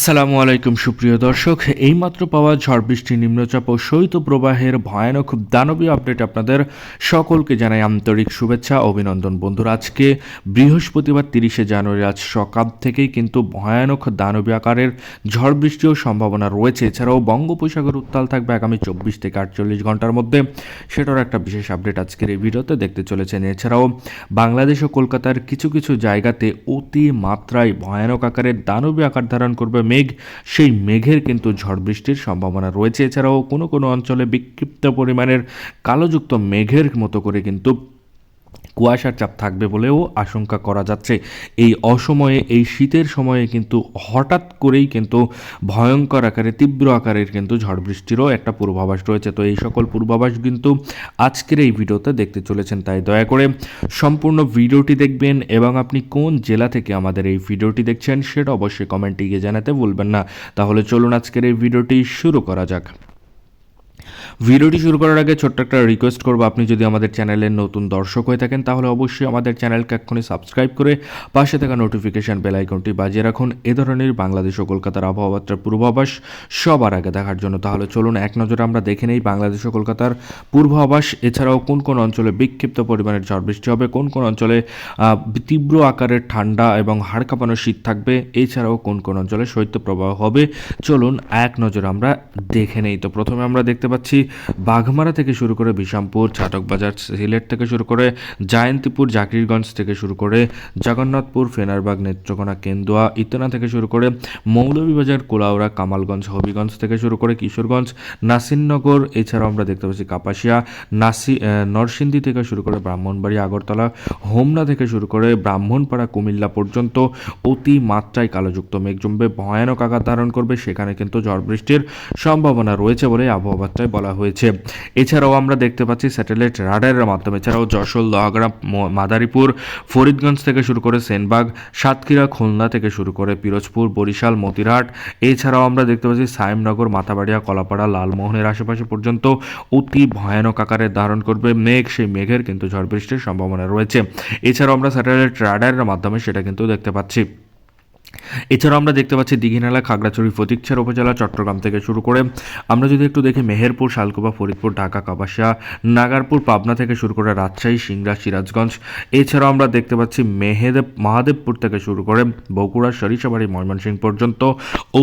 আসসালামু আলাইকুম সুপ্রিয় দর্শক, এইমাত্র পাওয়া ঝড় বৃষ্টি, নিম্নচাপ ও শৈত্যপ্রবাহের ভয়ানক দানবীয় আপডেট আপনাদের সকলকে জানাই আন্তরিক শুভেচ্ছা অভিনন্দন। বন্ধুরা, আজকে বৃহস্পতিবার 30শে জানুয়ারি, আজ সকাল থেকেই কিন্তু ভয়ানক দানবীয় আকারের ঝড় বৃষ্টিও সম্ভাবনা রয়েছে। এছাড়াও বঙ্গোপসাগর উত্তাল থাকবে আগামী 24 থেকে 48 ঘন্টার মধ্যে, সেটার একটা বিশেষ আপডেট আজকের এই ভিডিওতে দেখতে চলেছেন। এছাড়াও বাংলাদেশ ও কলকাতার কিছু কিছু জায়গাতে অতি মাত্রায় ভয়ানক আকারের দানবীয় আকার ধারণ করবে মেঘ, সেই মেঘের কিন্তু ঝড় বৃষ্টির সম্ভাবনা রয়েছে। এছাড়াও কোনো কোনো অঞ্চলে বিক্ষিপ্ত পরিমাণের কালোযুক্ত মেঘের মতো করে কিন্তু কুয়াশার চাপ থাকবে বলেও আশঙ্কা করা যাচ্ছে। এই অসময়ে, এই শীতের সময়ে কিন্তু হঠাৎ করেই কিন্তু ভয়ঙ্কর আকারে, তীব্র আকারের কিন্তু ঝড় বৃষ্টিরও একটা পূর্বাভাস রয়েছে। তো এই সকল পূর্বাভাস কিন্তু আজকের এই ভিডিওতে দেখতে চলেছেন, তাই দয়া করে সম্পূর্ণ ভিডিওটি দেখবেন এবং আপনি কোন জেলা থেকে আমাদের এই ভিডিওটি দেখছেন সেটা অবশ্যই কমেন্টে গিয়ে জানাতে ভুলবেন না। তাহলে চলুন আজকের এই ভিডিওটি শুরু করা যাক। ভিডিওটি শুরু করার আগে ছোট্ট একটা রিকোয়েস্ট করবো, আপনি যদি আমাদের চ্যানেলের নতুন দর্শক হয়ে থাকেন তাহলে অবশ্যই আমাদের চ্যানেলকে এক্ষুনি সাবস্ক্রাইব করে পাশে থাকা নোটিফিকেশান বেল আইকনটি বাজিয়ে রাখুন এ ধরনের বাংলাদেশ ও কলকাতার আবহাওয়ার পূর্বাভাস সবার আগে দেখার জন্য। তাহলে চলুন এক নজরে আমরা দেখে নেই বাংলাদেশ ও কলকাতার পূর্বাভাস। এছাড়াও কোন কোন অঞ্চলে বিক্ষিপ্ত পরিমাণের ঝড় বৃষ্টি হবে, কোন কোন অঞ্চলে তীব্র আকারের ঠান্ডা এবং হাড় কাঁপানো শীত থাকবে, এছাড়াও কোন কোন অঞ্চলে শৈত্যপ্রবাহ হবে, চলুন এক নজরে আমরা দেখে নেই। তো প্রথমে আমরা দেখতে পাচ্ছি বাঘমারা থেকে শুরু করে বিশামপুর, ছাটকবাজার, সিলেট থেকে শুরু করে জায়ন্তীপুর, জাকিরগঞ্জ থেকে শুরু করে জগন্নাথপুর, ফেনারবাগ, নেত্রকোনা, কেন্দুয়া, ইতনা থেকে শুরু করে মৌলভীবাজার, কোলাউড়া, কামালগঞ্জ, হবিগঞ্জ থেকে শুরু করে কিশোরগঞ্জ, নাসিরনগর, এছাড়াও আমরা দেখতে পাচ্ছি কাপাসিয়া, নরসিংদী থেকে শুরু করে ব্রাহ্মণবাড়ি, আগরতলা, হোমনা থেকে শুরু করে ব্রাহ্মণপাড়া, কুমিল্লা পর্যন্ত অতি মাত্রায় কালোযুক্ত মেঘ জমবে, ভয়ানক আকার ধারণ করবে। সেখানে কিন্তু ঝড় বৃষ্টির সম্ভাবনা রয়েছে বলে আবহাওয়া বার্তায় বলা হয়েছে। এছাড়াও আমরা দেখতে পাচ্ছি স্যাটেলাইট রাডারের মাধ্যমে, এছাড়াও যশোর, লোহাগড়া, মাদারীপুর, ফরিদগঞ্জ থেকে শুরু করে সেনবাগ, সাতক্ষীরা, খুলনা থেকে শুরু করে পিরোজপুর, বরিশাল, মতিরহাট, এছাড়াও আমরা দেখতে পাচ্ছি সাইমনগর, মাথাবাড়িয়া, কলাপাড়া, লালমোহনের আশেপাশে পর্যন্ত অতি ভয়ানক আকারে ধারণ করবে মেঘ। সেই মেঘের কিন্তু ঝড় বৃষ্টির সম্ভাবনা রয়েছে। এছাড়াও আমরা স্যাটেলাইট রাডারের মাধ্যমে সেটা কিন্তু দেখতে পাচ্ছি। এছাড়াও আমরা দেখতে পাচ্ছি দীঘিনালা, খাগড়াছড়ি, ফটিকছড়ি উপজেলা, চট্টগ্রাম থেকে শুরু করে আমরা যদি একটু দেখি মেহেরপুর, শালকুপা, ফরিদপুর, ঢাকা, কাপাসিয়া, নাগারপুর, পাবনা থেকে শুরু করে রাজশাহী, সিংড়া, সিরাজগঞ্জ, এছাড়াও আমরা দেখতে পাচ্ছি মহাদেবপুর থেকে শুরু করে বগুড়া, সরিষাবাড়ি, ময়মনসিংহ পর্যন্ত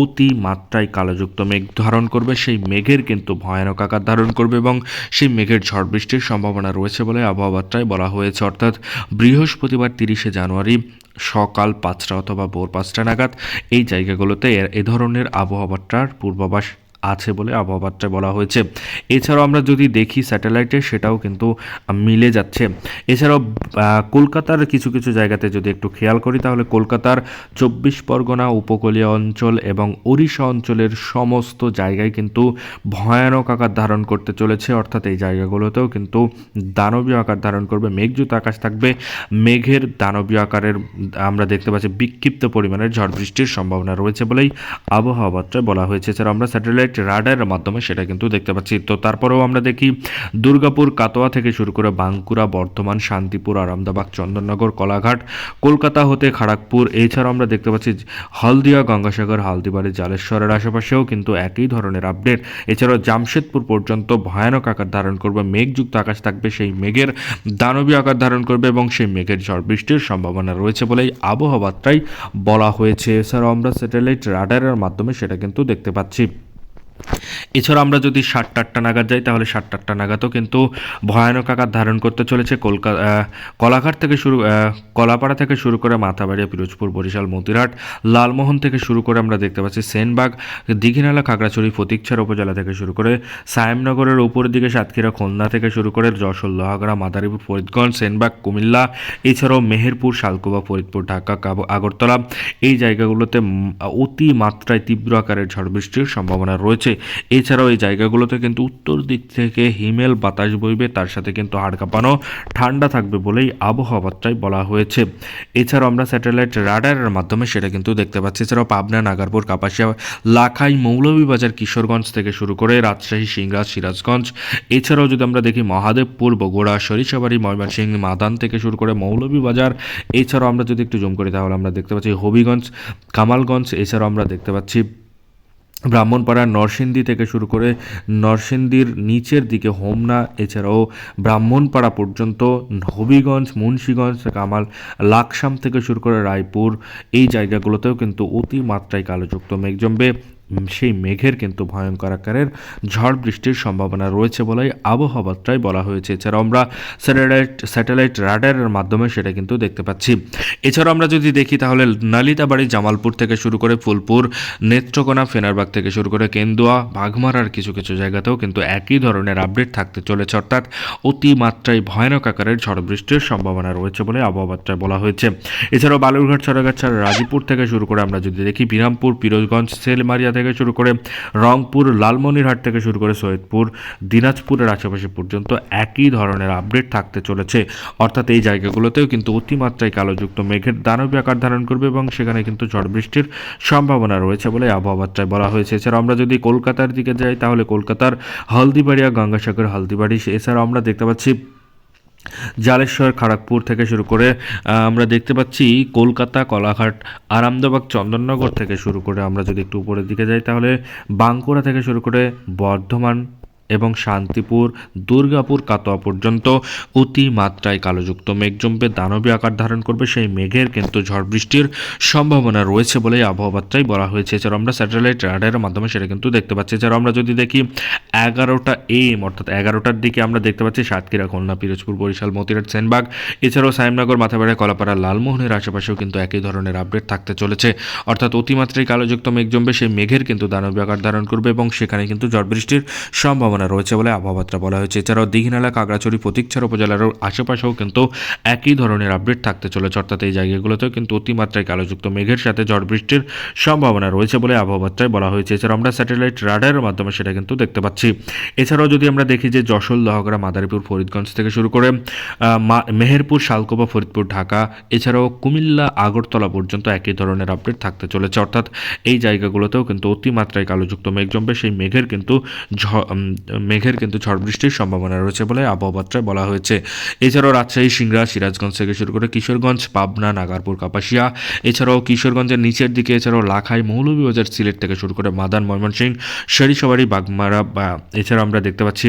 অতি মাত্রায় কালোযুক্ত মেঘ ধারণ করবে। সেই মেঘের কিন্তু ভয়ানক আকার ধারণ করবে এবং সেই মেঘের ঝড় বৃষ্টির সম্ভাবনা রয়েছে বলে আবহাওয়া বার্তায় বলা হয়েছে। অর্থাৎ বৃহস্পতিবার 30শে জানুয়ারি সকাল 5টা অথবা ভোর 5টা নাগাদ এই জায়গাগুলোতে এ ধরনের আবহাওয়াটার পূর্বাভাস আছে বলে আবহাওয়া বার্তায় বলা হয়েছে। এছাড়াও আমরা যদি দেখি স্যাটেলাইটে, সেটাও কিন্তু মিলে যাচ্ছে। এছাড়াও কলকাতার কিছু কিছু জায়গাতে যদি একটু খেয়াল করি তাহলে কলকাতার 24 পরগনা, উপকূলীয় অঞ্চল এবং ওড়িশা অঞ্চলের সমস্ত জায়গায় কিন্তু ভয়ানক আকার ধারণ করতে চলেছে। অর্থাৎ এই জায়গাগুলোতেও কিন্তু দানবীয় আকার ধারণ করবে, মেঘযুক্ত আকাশ থাকবে, মেঘের দানবীয় আকারের আমরা দেখতে পাচ্ছি বিক্ষিপ্ত পরিমাণের ঝড় বৃষ্টির সম্ভাবনা রয়েছে বলেই আবহাওয়া বার্তায় বলা হয়েছে। এছাড়া আমরা স্যাটেলাইট রাডারের মাধ্যমে সেটা কিন্তু দেখতে পাচ্ছি। তো তারপরেও আমরা দেখি দুর্গাপুর, কাটোয়া থেকে শুরু করে বাঁকুড়া, বর্ধমান, শান্তিপুর, আরামদাবাগ, চন্দননগর, কলাঘাট, কলকাতা হতে খড়গপুর, এছাড়াও আমরা দেখতে পাচ্ছি হলদিয়া, গঙ্গাসাগর, হালদিবাড়ি, জালেশ্বরের আশেপাশেও কিন্তু একই ধরনের আপডেট। এছাড়াও জামশেদপুর পর্যন্ত ভয়ানক আকার ধারণ করবে, মেঘযুক্ত আকাশ থাকবে, সেই মেঘের দানবীয় আকার ধারণ করবে এবং সেই মেঘের ঝড় বৃষ্টির সম্ভাবনা রয়েছে বলেই আবহাওয়া বার্তায় বলা হয়েছে। এছাড়াও আমরা স্যাটেলাইট রাডারের মাধ্যমে সেটা কিন্তু দেখতে পাচ্ছি। এছাড়া আমরা যদি 7টা-8টা নাগাদ যাই তাহলে 7টা-8টা নাগাদও কিন্তু ভয়ানক আকার ধারণ করতে চলেছে। কলাঘাট থেকে কলাপাড়া থেকে শুরু করে মাথাবাড়িয়া, পিরোজপুর, বরিশাল, মতিরহাট, লালমোহন থেকে শুরু করে আমরা দেখতে পাচ্ছি সেনবাগ, দীঘিনালা, খাগড়াছড়ি, ফটিকছড়ি উপজেলা থেকে শুরু করে সায়েমনগরের উপরের দিকে সাতক্ষীরা, খুলনা থেকে শুরু করে যশোর, লোহাগড়া, মাদারীপুর, ফরিদগঞ্জ, সেনবাগ, কুমিল্লা, এছাড়াও মেহেরপুর, শালকুপা, ফরিদপুর, ঢাকা, আগরতলা, এই জায়গাগুলোতে অতি মাত্রায় তীব্র আকারের ঝড় বৃষ্টির সম্ভাবনা রয়েছে। চলেছে। এছাড়াও এই জায়গাগুলোতে কিন্তু উত্তর দিক থেকে হিমেল বাতাস বইবে, তার সাথে কিন্তু হাড় কাঁপানো ঠান্ডা থাকবে বলেই আবহাওয়া বার্তায় বলা হয়েছে। এছাড়াও আমরা স্যাটেলাইট রাডারের মাধ্যমে সেটা কিন্তু দেখতে পাচ্ছি। এছাড়াও পাবনা, নাগারপুর, কাপাসিয়া, লাখাই, মৌলভীবাজার, কিশোরগঞ্জ থেকে শুরু করে রাজশাহী, সিংড়া, সিরাজগঞ্জ, এছাড়াও যদি আমরা দেখি মহাদেবপুর, বগুড়া, সরিষাবাড়ি, ময়মনসিংহ, মাদান থেকে শুরু করে মৌলভীবাজার, এছাড়াও আমরা যদি একটু জুম করি তাহলে আমরা দেখতে পাচ্ছি হবিগঞ্জ, কামালগঞ্জ, এছাড়াও আমরা দেখতে পাচ্ছি ব্রাহ্মণপাড়া, নরসিংদী থেকে শুরু করে নরসিংদীর নিচের দিকে হোমনা, এছাড়াও ব্রাহ্মণপাড়া পর্যন্ত হবিগঞ্জ, মুন্সীগঞ্জ, কামাল, লাকসাম থেকে শুরু করে রায়পুর, এই জায়গাগুলোতেও কিন্তু অতিমাত্রায় কালোযুক্ত মেঘ জমবে। সেই মেঘের কিন্তু ভয়ঙ্কর আকারের ঝড় বৃষ্টির সম্ভাবনা রয়েছে বলেই আবহাওয়া বার্তায় বলা হয়েছে। এছাড়াও আমরা স্যাটেলাইট রাডারের মাধ্যমে সেটা কিন্তু দেখতে পাচ্ছি। এছাড়াও আমরা যদি দেখি তাহলে নালিতাবাড়ি, জামালপুর থেকে শুরু করে ফুলপুর, নেত্রকোনা, ফেনারবাগ থেকে শুরু করে কেন্দুয়া, বাঘমারার কিছু কিছু জায়গাতেও কিন্তু একই ধরনের আপডেট থাকতে চলেছে, অর্থাৎ অতিমাত্রায় ভয়ানক আকারের ঝড় বৃষ্টির সম্ভাবনা রয়েছে বলে আবহাওয়া বার্তায় বলা হয়েছে। এছাড়াও বালুরঘাট, সরাগাছা, রাজীপুর থেকে শুরু করে আমরা যদি দেখি বিরামপুর, পিরোজগঞ্জ, সেলমারিয়া থেকে শুরু করে রংপুর, লালমনিরহাট থেকে শুরু করে সৈয়দপুর, দিনাজপুরের আশেপাশে পর্যন্ত একই ধরনের আপডেট থাকতে চলেছে, অর্থাৎ এই জায়গাগুলোতেও কিন্তু অতিমাত্রায় কালোযুক্ত মেঘের দানবী আকার ধারণ করবে এবং সেখানে কিন্তু ঝড় বৃষ্টির সম্ভাবনা রয়েছে বলে আবহাওয়া বার্তায় বলা হয়েছে। এছাড়াও আমরা যদি কলকাতার দিকে যাই তাহলে কলকাতার হলদিবাড়িয়া, গঙ্গাসাগর, হলদিবাড়ি, এছাড়াও আমরা দেখতে পাচ্ছি জালেশ্বর, খড়গপুর থেকে শুরু করে আমরা দেখতে পাচ্ছি কলকাতা, কলাঘাট, আরামবাগ, চন্দননগর থেকে শুরু করে আমরা যদি একটু উপরের দিকে যাই তাহলে বাঁকুড়া থেকে শুরু করে বর্ধমান এবং শান্তিপুর, দুর্গাপুর, কাটোয়া পর্যন্ত অতিমাত্রায় কালোযুক্ত মেঘ জমবে, দানবী আকার ধারণ করবে। সেই মেঘের কিন্তু ঝড় বৃষ্টির সম্ভাবনা রয়েছে বলে আবহাওয়া বার্তায় বলা হয়েছে। এছাড়াও আমরা স্যাটেলাইট রাডারের মাধ্যমে সেটা কিন্তু দেখতে পাচ্ছি। এছাড়াও আমরা যদি দেখি 11টা AM অর্থাৎ 11টার দিকে আমরা দেখতে পাচ্ছি সাতক্ষীরা, খুলনা, পিরোজপুর, বরিশাল, মতিরাট, সেনবাগ, এছাড়াও সাইমনগর, মাথাভাড়া, কলাপাড়া, লালমোহনের আশেপাশেও কিন্তু একই ধরনের আপডেট থাকতে চলেছে, অর্থাৎ অতিমাত্রায় কালোযুক্ত মেঘ জমবে। সেই মেঘের কিন্তু দানবী আকার ধারণ করবে এবং সেখানে কিন্তু ঝড় বৃষ্টির সম্ভাবনা রয়েছে বলে আবহাওয়া বার্তা বলা হয়েছে। এছাড়াও দীঘিনালা, খাগড়াছড়ি, প্রতীকছড়া উপজেলার আশেপাশেও কিন্তু একই ধরনের আপডেট থাকতে চলেছে, অর্থাৎ এই জায়গাগুলোতেও কিন্তু অতিমাত্রায় কালোযুক্ত মেঘের সাথে ঝড় বৃষ্টির সম্ভাবনা রয়েছে বলে আবহাওয়া বার্তায় বলা হয়েছে। এছাড়াও আমরা স্যাটেলাইট রাডারের মাধ্যমে সেটা কিন্তু দেখতে পাচ্ছি। এছাড়াও যদি আমরা দেখি যে যশোর, লোহাগড়া, মাদারীপুর, ফরিদগঞ্জ থেকে শুরু করে মেহেরপুর, শালকোপা, ফরিদপুর, ঢাকা, এছাড়াও কুমিল্লা, আগরতলা পর্যন্ত একই ধরনের আপডেট থাকতে চলেছে, অর্থাৎ এই জায়গাগুলোতেও কিন্তু অতিমাত্রায় কালোযুক্ত মেঘ জমবে। সেই মেঘের কিন্তু ঝড় বৃষ্টির সম্ভাবনা রয়েছে বলে আবহাওয়া বার্তায় বলা হয়েছে। এছাড়াও রাজশাহী, সিংড়া, সিরাজগঞ্জ থেকে শুরু করে কিশোরগঞ্জ, পাবনা, নাগারপুর, কাপাসিয়া, এছাড়াও কিশোরগঞ্জের নিচের দিকে, এছাড়াও লাখাই, মৌলভীবাজার, সিলেট থেকে শুরু করে মাদান, ময়মনসিংহ, সরিষাবাড়ি, বাগমারা, এছাড়াও আমরা দেখতে পাচ্ছি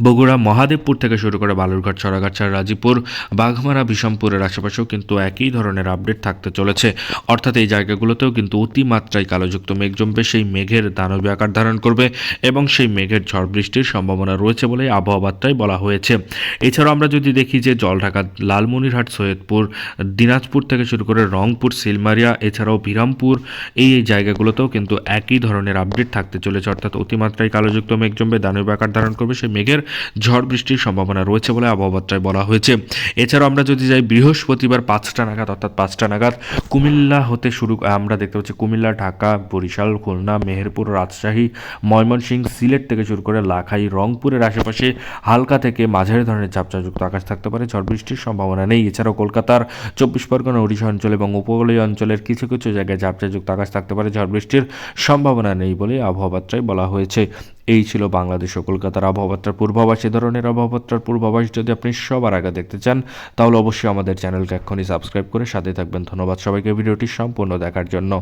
বগুড়া, মহাদেবপুর থেকে শুরু করে বালুরঘাট, সরাগাছা, রাজীপুর, বাঘমারা, বিষমপুরের আশেপাশেও কিন্তু একই ধরনের আপডেট থাকতে চলেছে, অর্থাৎ এই জায়গাগুলোতেও কিন্তু অতিমাত্রায় কালোযুক্ত মেঘ জমবে। সেই মেঘের দানবী আকার ধারণ করবে এবং সেই মেঘের ঝড় বৃষ্টির সম্ভাবনা রয়েছে বলে আবহাওয়া বার্তায় বলা হয়েছে। এছাড়াও আমরা যদি দেখি যে জলঢাকা, লালমনিরহাট, সৈয়দপুর, দিনাজপুর থেকে শুরু করে রংপুর, সিলমারিয়া, এছাড়াও বিরামপুর, এই জায়গাগুলোতেও কিন্তু একই ধরনের আপডেট থাকতে চলেছে, অর্থাৎ অতিমাত্রায় কালোযুক্ত মেঘ জমবে, দানবী আকার ধারণ করবে, সেই মেঘের ঝড় বৃষ্টির সম্ভাবনা রয়েছে বলে আবহাওয়া বার্তায় বলা হয়েছে। এছাড়াও আমরা যদি যাই বৃহস্পতিবার 5টা নাগাদ, অর্থাৎ 5টা নাগাদ কুমিল্লা হতে শুরু আমরা দেখতে পাচ্ছি কুমিল্লা, ঢাকা, বরিশাল, খুলনা, মেহেরপুর, রাজশাহী, ময়মনসিংহ, সিলেট থেকে শুরু করে লাখাই, রংপুরের আশেপাশে হালকা থেকে মাঝারি ধরনের ঝাপটাযুক্ত আকাশ থাকতে পারে, ঝড় বৃষ্টির সম্ভাবনা নেই। এছাড়াও কলকাতার 24 পরগনা, ওড়িশা অঞ্চল এবং উপকূলীয় অঞ্চলের কিছু কিছু জায়গায় ঝাপটাযুক্ত আকাশ থাকতে পারে, ঝড় বৃষ্টির সম্ভাবনা নেই বলে আবহাওয়া বার্তায় বলা হয়েছে। এই ছিল বাংলাদেশ ও কলকাতার আবহাওয়া বার্তার পূর্বাভাস। এ ধরনের আবহাওয়া বার্তার পূর্বাভাস যদি আপনি সবার আগে দেখতে চান তাহলে অবশ্যই আমাদের চ্যানেলকে এক্ষুনি সাবস্ক্রাইব করে সাথে থাকবেন। ধন্যবাদ সবাইকে ভিডিওটি সম্পূর্ণ দেখার জন্য।